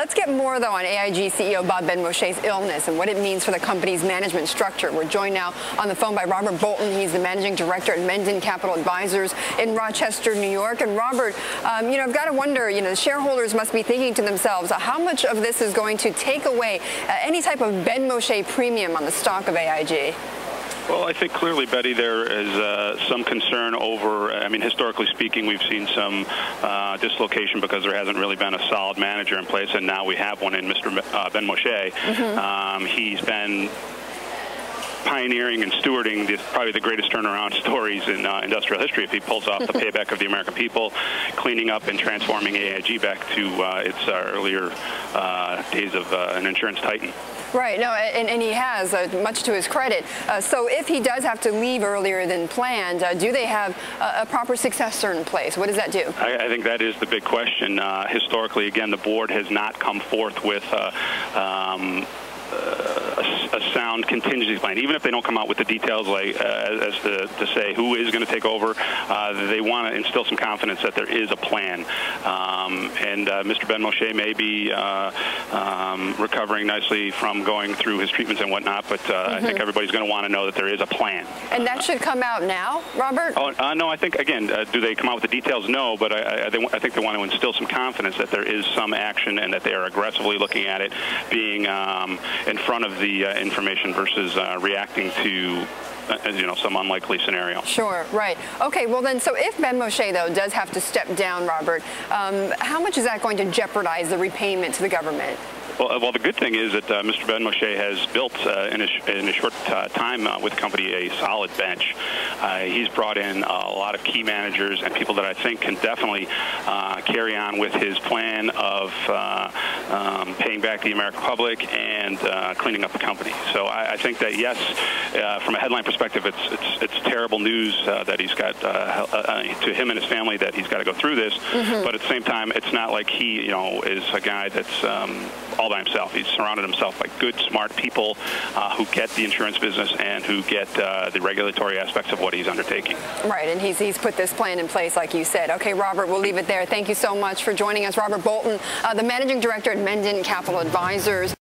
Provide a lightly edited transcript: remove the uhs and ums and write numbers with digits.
Let's get more, though, on AIG CEO Bob Benmosche's illness and what it means for the company's management structure. We're joined now on the phone by Robert Bolton. He's the managing director at Mendon Capital Advisors in Rochester, New York. And Robert, I've got to wonder, the shareholders must be thinking to themselves, how much of this is going to take away any type of Benmosche premium on the stock of AIG? Well, I think clearly, Betty, there is some concern over, historically speaking, we've seen some dislocation because there hasn't really been a solid manager in place, and now we have one in Mr. Benmosche. Mm-hmm. He's been pioneering and stewarding probably the greatest turnaround stories in industrial history. If he pulls off the payback of the American people, cleaning up and transforming AIG back to its earlier days of an insurance titan. Right. No, and he has, much to his credit. So if he does have to leave earlier than planned, do they have a proper successor in place? What does that do? I think that is the big question. Historically, again, the board has not come forth with a sound contingency plan. Even if they don't come out with the details as to say who is going to take over, they want to instill some confidence that there is a plan. And Mr. Benmosche may be recovering nicely from going through his treatments and whatnot, but I think everybody's going to want to know that there is a plan. And that should come out now, Robert? No, I think, again, do they come out with the details? No, but I think they want to instill some confidence that there is some action and that they are aggressively looking at it, being in front of the information versus reacting to some unlikely scenario. Sure, right. Okay, well then, so if Benmosche, though, does have to step down, Robert, how much is that going to jeopardize the repayment to the government? Well, the good thing is that Mr. Benmosche has built in a short time with the company a solid bench. He's brought in a lot of key managers and people that I think can definitely carry on with his plan of paying back the American public and cleaning up the company. So I think that, yes, from a headline perspective, it's terrible news that he's got to him and his family that he's got to go through this. But at the same time, it's not like he is a guy that's all by himself. He's surrounded himself by good, smart people who get the insurance business and who get the regulatory aspects of what he's undertaking. Right, and he's put this plan in place, like you said. Okay, Robert, we'll leave it there. Thank you so much for joining us. Robert Bolton, the managing director at Mendon Capital Advisors.